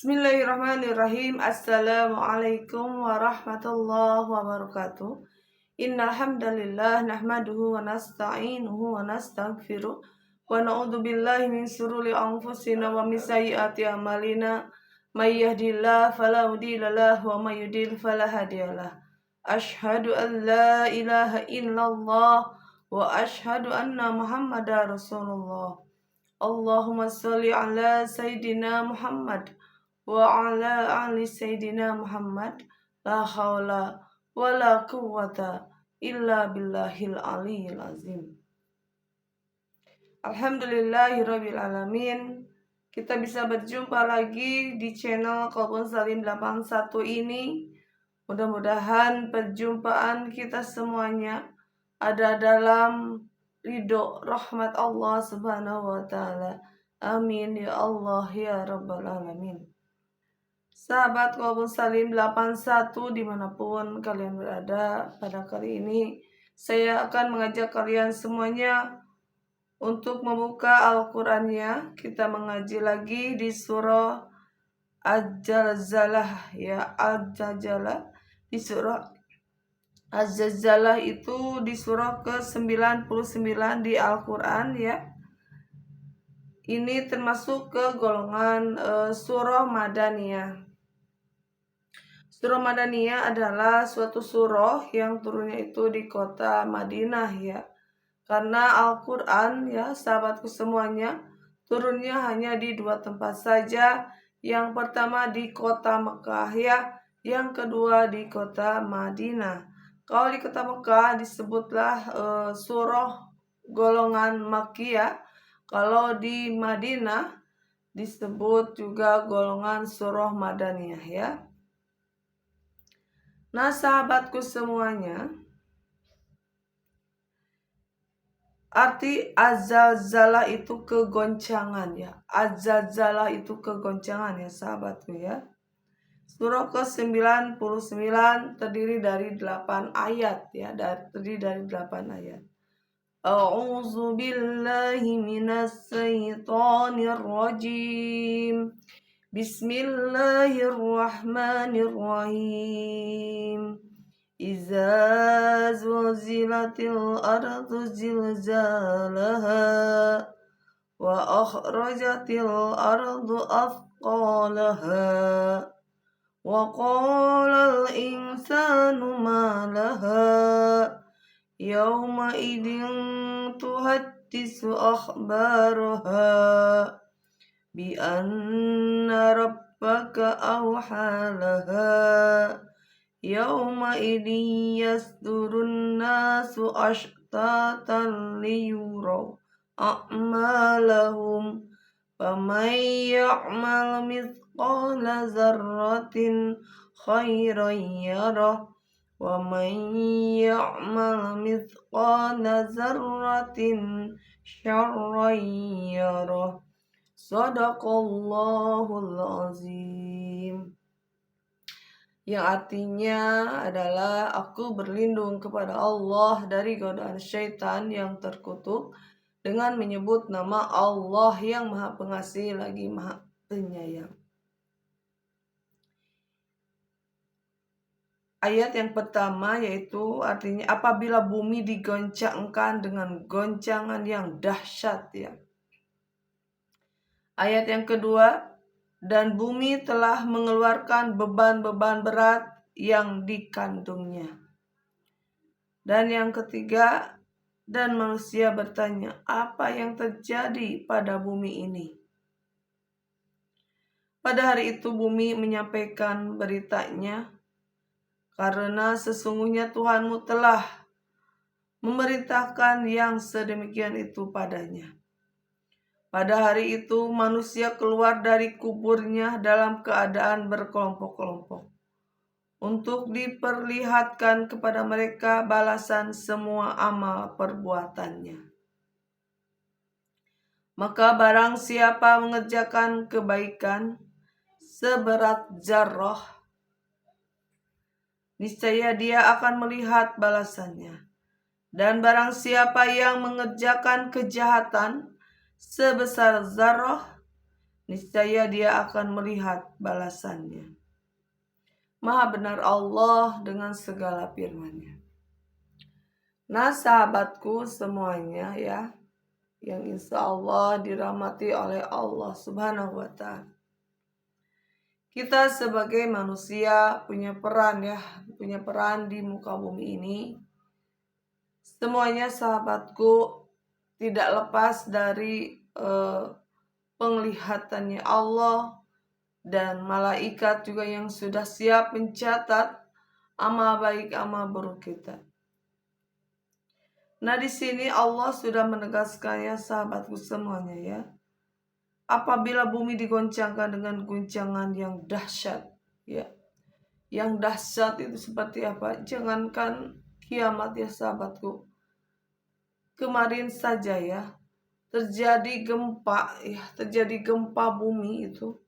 Bismillahirrahmanirrahim. Assalamualaikum warahmatullahi wabarakatuh. Innal hamdalillah nahmaduhu wa nasta'inuhu wa nastaghfiruh wa na'udzu billahi min shururi anfusina wa min sayyiati a'malina. May yahdihillahu fala mudilla lahu wa may yudlil fala hadiyalah. Asyhadu an la ilaha illallah wa asyhadu anna Muhammadar Rasulullah. Allahumma sholli ala sayyidina Muhammad wa ala ali sayyidina Muhammad. La haula wa la quwwata illa billahil aliyyil azim. Alhamdulillahirabbil alamin. Kita bisa berjumpa lagi di channel Qalbun Salim 81 ini. Mudah-mudahan perjumpaan kita semuanya ada dalam ridho rahmat Allah Subhanahu wa taala. Amin ya Allah ya rabbal alamin. Sahabat Qalbun Salim 81 dimanapun kalian berada, pada kali ini saya akan mengajak kalian semuanya untuk membuka Al-Qur'annya. Kita mengaji lagi di surah Az-Zalzalah ya, Az-Zalzalah. Di surah Az-Zalzalah itu di surah ke-99 di Al-Qur'an ya. Ini termasuk ke golongan surah Madaniyah. Surah Madaniyah adalah suatu surah yang turunnya itu di kota Madinah ya. Karena Al-Quran ya sahabatku semuanya, turunnya hanya di 2 tempat saja. Yang pertama di kota Mekah ya, yang kedua di kota Madinah. Kalau di kota Mekah disebutlah surah golongan Makkiyah. Kalau di Madinah disebut juga golongan surah Madaniyah ya. Nah sahabatku semuanya, arti Az-Zalzalah itu kegoncangan ya. Az-Zalzalah itu kegoncangan ya sahabatku ya. Surah ke-99 terdiri dari 8 ayat ya, terdiri dari 8 ayat. A'udzu billahi minas syaitonir rajim. Bismillahirrahmanirrahim. Iza zulzilatil ardu zilzalaha wa akhrajatil ardu athqalaha wa qalal insanu ma laha yawma idin tuhaddisu akhbaraha bi anna rabbaka awhalaha yawma idin yasdurun nasu ashtatan liyuraw a'malahum faman ya'mal mithqala zarratin khairan yarah wa man ya'mal mithqala zarratin syarran yarah. Shadaqallahul azim. Yang artinya adalah aku berlindung kepada Allah dari godaan syaitan yang terkutuk dengan menyebut nama Allah yang Maha Pengasih lagi Maha Penyayang. Ayat yang pertama yaitu artinya apabila bumi digoncangkan dengan goncangan yang dahsyat ya. Ayat yang kedua, dan bumi telah mengeluarkan beban-beban berat yang dikandungnya. Dan yang ketiga, dan manusia bertanya, apa yang terjadi pada bumi ini? Pada hari itu bumi menyampaikan beritanya, karena sesungguhnya Tuhanmu telah memerintahkan yang sedemikian itu padanya. Pada hari itu manusia keluar dari kuburnya dalam keadaan berkelompok-kelompok untuk diperlihatkan kepada mereka balasan semua amal perbuatannya. Maka barang siapa mengerjakan kebaikan seberat zarrah, niscaya dia akan melihat balasannya. Dan barang siapa yang mengerjakan kejahatan sebesar zarrah, niscaya Dia akan melihat balasannya. Maha benar Allah dengan segala firman-Nya. Nah, sahabatku semuanya ya, yang insya Allah dirahmati oleh Allah Subhanahu wa Ta'ala. Kita sebagai manusia punya peran di muka bumi ini. Semuanya sahabatku tidak lepas dari penglihatannya Allah dan malaikat juga yang sudah siap mencatat amal baik amal buruk kita. Nah, di sini Allah sudah menegaskannya sahabatku semuanya ya. Apabila bumi digoncangkan dengan guncangan yang dahsyat, ya. Yang dahsyat itu seperti apa? Jangankan kiamat ya sahabatku. Kemarin saja ya, terjadi gempa bumi itu.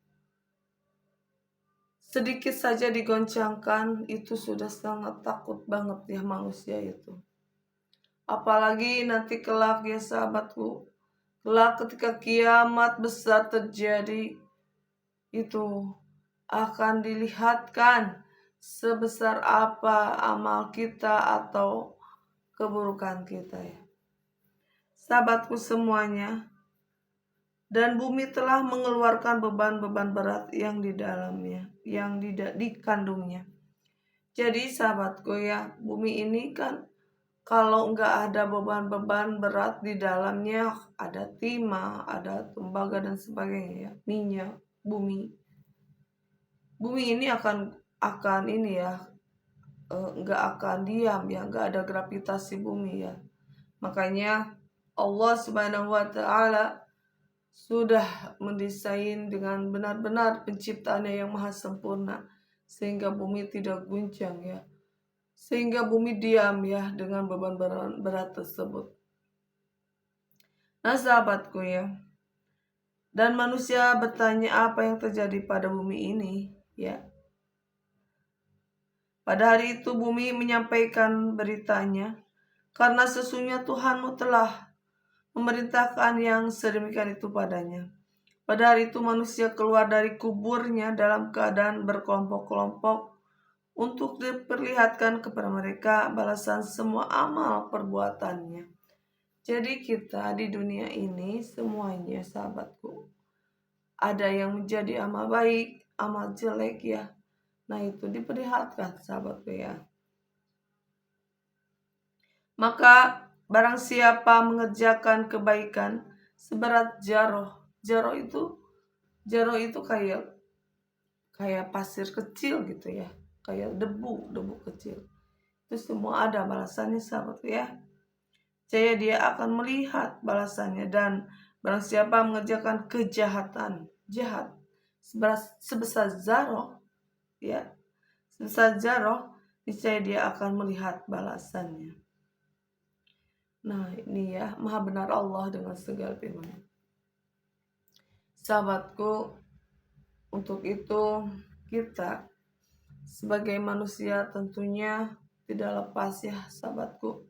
Sedikit saja digoncangkan itu sudah sangat takut banget ya manusia itu. Apalagi nanti kelak ya sahabatku. Kelak ketika kiamat besar terjadi, itu akan dilihatkan sebesar apa amal kita atau keburukan kita ya. Sahabatku semuanya, dan bumi telah mengeluarkan beban-beban berat yang di dalamnya, yang dikandungnya. Jadi sahabatku ya, bumi ini kan kalau nggak ada beban-beban berat di dalamnya, ada timah, ada tembaga dan sebagainya ya, minyak, bumi ini akan ini ya, nggak akan diam ya, nggak ada gravitasi bumi ya. Makanya Allah Subhanahu wa Ta'ala sudah mendesain dengan benar-benar penciptaannya yang maha sempurna sehingga bumi tidak guncang ya. Sehingga bumi diam ya dengan beban berat tersebut. Nah sahabatku ya, dan manusia bertanya apa yang terjadi pada bumi ini ya. Pada hari itu bumi menyampaikan beritanya, karena sesungguhnya Tuhanmu telah memerintahkan yang sedemikian itu padanya. Pada hari itu manusia keluar dari kuburnya dalam keadaan berkelompok-kelompok, untuk diperlihatkan kepada mereka balasan semua amal perbuatannya. Jadi kita di dunia ini semuanya sahabatku, ada yang menjadi amal baik, amal jelek ya. Nah itu diperlihatkan sahabatku ya. Maka barang siapa mengerjakan kebaikan seberat jaroh itu kayak pasir kecil gitu ya. Kayak debu kecil. Itu semua ada balasannya sahabatku ya. Saya dia akan melihat balasannya, dan barang siapa mengerjakan kejahatan, jahat sebesar zarah ya. Sebesar zarah, niscaya dia akan melihat balasannya. Nah, ini ya, maha benar Allah dengan segala firman. Sahabatku, untuk itu kita sebagai manusia tentunya tidak lepas ya sahabatku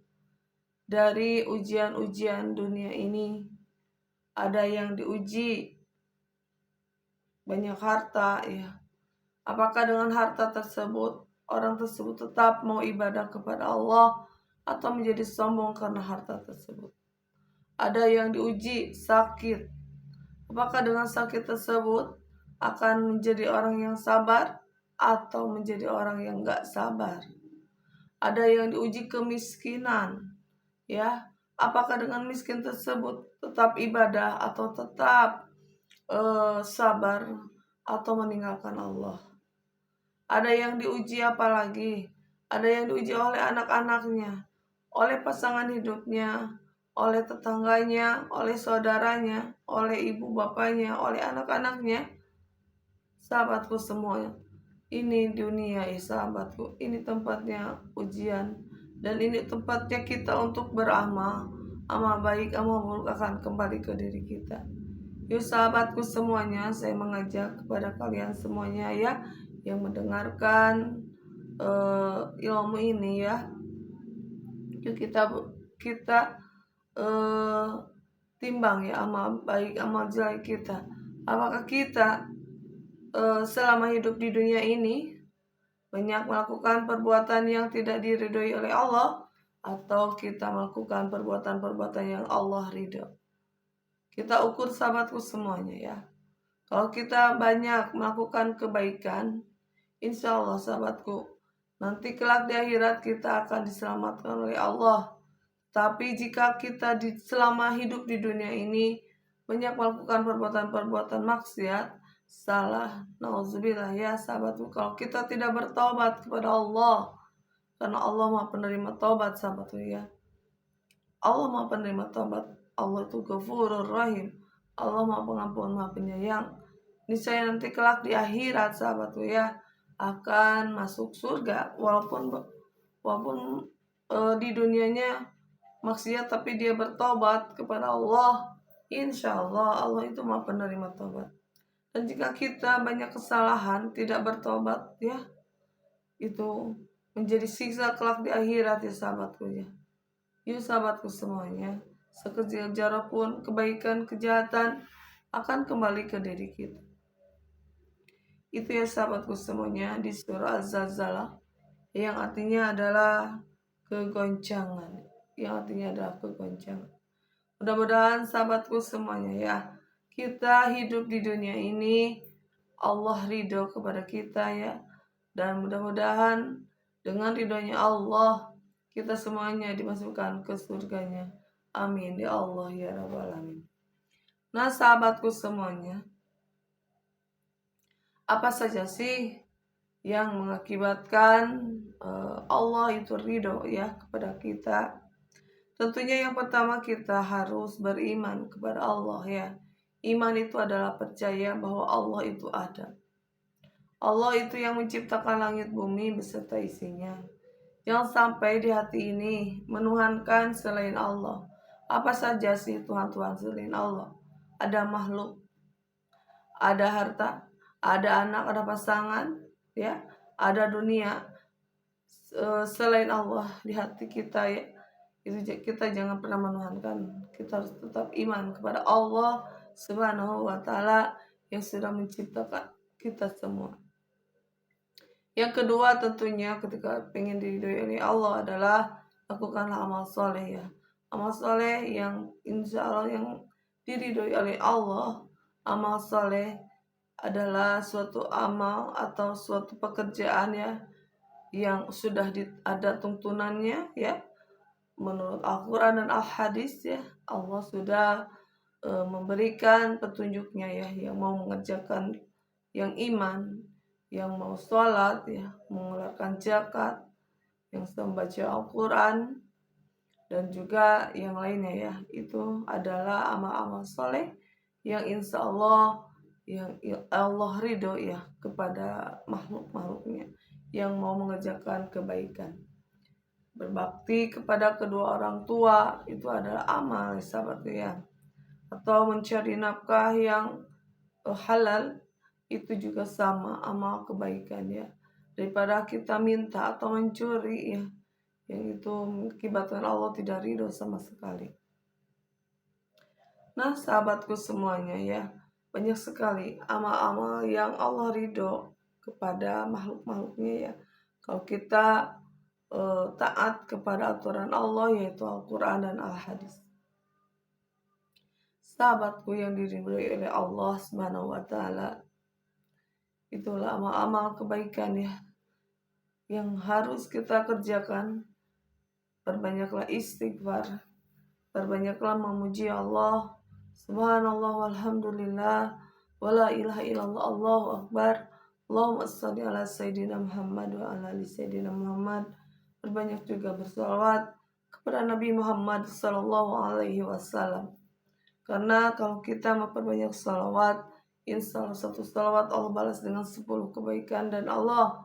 dari ujian-ujian dunia ini. Ada yang diuji banyak harta ya. Apakah dengan harta tersebut orang tersebut tetap mau ibadah kepada Allah atau menjadi sombong karena harta tersebut? Ada yang diuji sakit. Apakah dengan sakit tersebut akan menjadi orang yang sabar atau menjadi orang yang gak sabar? Ada yang diuji kemiskinan, ya. Apakah dengan miskin tersebut tetap ibadah atau tetap sabar atau meninggalkan Allah? Ada yang diuji apa lagi? Ada yang diuji oleh anak-anaknya, oleh pasangan hidupnya, oleh tetangganya, oleh saudaranya, oleh ibu bapaknya, oleh anak-anaknya. Sahabatku semuanya, ini dunia ya sahabatku, ini tempatnya ujian, dan ini tempatnya kita untuk beramal. Amal baik, amal buruk akan kembali ke diri kita. Yuk sahabatku semuanya, saya mengajak kepada kalian semuanya ya, yang mendengarkan ilmu ini ya. Yuk kita timbang ya amal baik, amal jelek kita. Apakah kita selama hidup di dunia ini banyak melakukan perbuatan yang tidak diridhoi oleh Allah, atau kita melakukan perbuatan-perbuatan yang Allah ridho? Kita ukur sahabatku semuanya ya. Kalau kita banyak melakukan kebaikan, insya Allah sahabatku, nanti kelak di akhirat kita akan diselamatkan oleh Allah. Tapi jika kita selama hidup di dunia ini banyak melakukan perbuatan-perbuatan maksiat, salah, nauzubillah ya sahabatku, kalau kita tidak bertobat kepada Allah, karena Allah Maha penerima tobat sahabatku ya. Allah Maha penerima tobat. Allah itu Ghafurur Rahim. Allah Maha pengampun, Maha penyayang. Niscaya nanti kelak di akhirat sahabatku ya akan masuk surga walaupun di dunianya maksiat tapi dia bertobat kepada Allah. Insya Allah Allah itu Maha penerima tobat. Dan jika kita banyak kesalahan tidak bertobat ya, itu menjadi siksa kelak di akhirat ya sahabatku ya. Yuk sahabatku semuanya, sekecil jarak pun kebaikan kejahatan akan kembali ke diri kita. Itu ya sahabatku semuanya di surah Az-Zalzalah, yang artinya adalah kegoncangan. Yang artinya adalah kegoncangan. Mudah-mudahan sahabatku semuanya ya, kita hidup di dunia ini Allah ridho kepada kita ya. Dan mudah-mudahan dengan ridhonya Allah kita semuanya dimasukkan ke surganya. Amin ya Allah ya Rabbal Alamin. Nah sahabatku semuanya, apa saja sih yang mengakibatkan Allah itu ridho ya kepada kita? Tentunya yang pertama kita harus beriman kepada Allah ya. Iman itu adalah percaya bahwa Allah itu ada. Allah itu yang menciptakan langit bumi beserta isinya. Jangan sampai di hati ini menuhankan selain Allah. Apa saja sih Tuhan-Tuhan selain Allah? Ada makhluk, ada harta, ada anak, ada pasangan, ya, ada dunia. Selain Allah di hati kita ya, itu kita jangan pernah menuhankan. Kita harus tetap iman kepada Allah Subhanahu wa Ta'ala yang sudah menciptakan kita semua. Yang kedua tentunya ketika pengen diridhoi oleh Allah adalah lakukanlah amal soleh ya. Amal soleh yang insya Allah yang diridhoi oleh Allah. Amal soleh adalah suatu amal atau suatu pekerjaan ya yang sudah ada tuntunannya ya. Menurut Al-Quran dan Al-Hadis ya, Allah sudah memberikan petunjuknya ya, yang mau mengerjakan yang iman, yang mau sholat ya, mengeluarkan zakat, yang membaca Al-Quran, dan juga yang lainnya ya. Itu adalah amal-amal soleh yang insya Allah yang Allah ridho ya kepada makhluk-makhluknya yang mau mengerjakan kebaikan. Berbakti kepada kedua orang tua itu adalah amal sahabatku ya. Atau mencari nafkah yang halal itu juga sama amal kebaikan ya. Daripada kita minta atau mencuri ya, yang itu mengakibatkan Allah tidak ridho sama sekali. Nah sahabatku semuanya ya, banyak sekali amal-amal yang Allah ridho kepada makhluk-makhluknya ya. Kalau kita taat kepada aturan Allah yaitu Al-Quran dan Al-Hadis. Sahabatku yang diridhoi oleh Allah Subhanahu wa Ta'ala, itulah amal-amal kebaikan ya yang harus kita kerjakan. Perbanyaklah istighfar, perbanyaklah memuji Allah. Subhanallah walhamdulillah wala ilaha illallah, Allahu akbar. Allahumma shalli ala sayyidina Muhammad wa ala ali sayyidina Muhammad. Berbanyak juga bersalawat kepada Nabi Muhammad sallallahu alaihi wasallam. Karena kalau kita memperbanyak salawat, insya Allah satu salawat Allah balas dengan 10 kebaikan dan Allah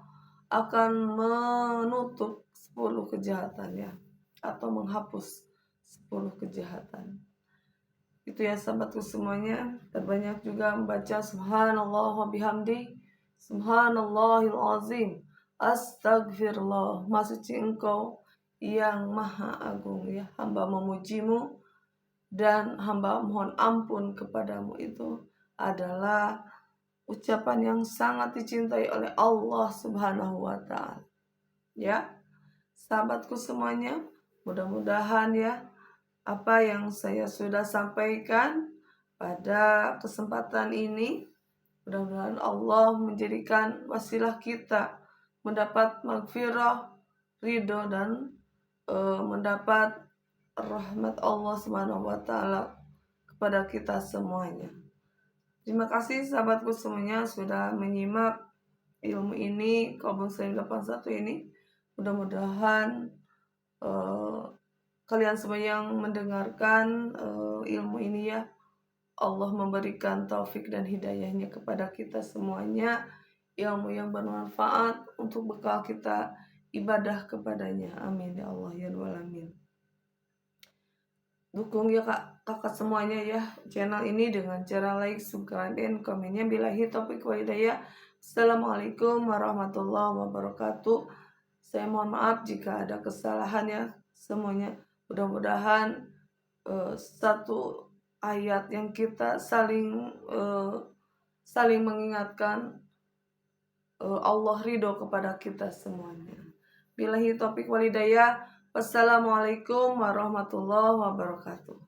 akan menutup 10 kejahatan ya, atau menghapus 10 kejahatan. Itu ya sahabatku semuanya. Terbanyak juga membaca subhanallah wa bihamdi, subhanallahil azim, astagfirullah, maha suci engkau yang maha agung ya. Hamba memujimu dan hamba mohon ampun kepadamu. Itu adalah ucapan yang sangat dicintai oleh Allah Subhanahu wa Ta'ala. Ya, sahabatku semuanya, mudah-mudahan ya apa yang saya sudah sampaikan pada kesempatan ini, mudah-mudahan Allah menjadikan wasilah kita mendapat maghfirah, ridho, dan mendapat rahmat Allah Subhanahu wa Ta'ala kepada kita semuanya. Terima kasih sahabatku semuanya sudah menyimak ilmu ini, Qalbun Salim 81 ini. Mudah-mudahan kalian semua yang mendengarkan ilmu ini ya, Allah memberikan taufik dan hidayahnya kepada kita semuanya, ilmu yang bermanfaat untuk bekal kita ibadah kepadanya. Amin ya Allah ya Rabbal alamin. Dukung ya kakak semuanya ya channel ini dengan cara like, subscribe, dan komennya. Billahi taufiq wal hidayah. Assalamualaikum warahmatullahi wabarakatuh. Saya mohon maaf jika ada kesalahan ya semuanya. Mudah-mudahan satu ayat yang kita saling mengingatkan, Allah ridho kepada kita semuanya. Billahi taufiq wal hidayah. Wassalamualaikum warahmatullahi wabarakatuh.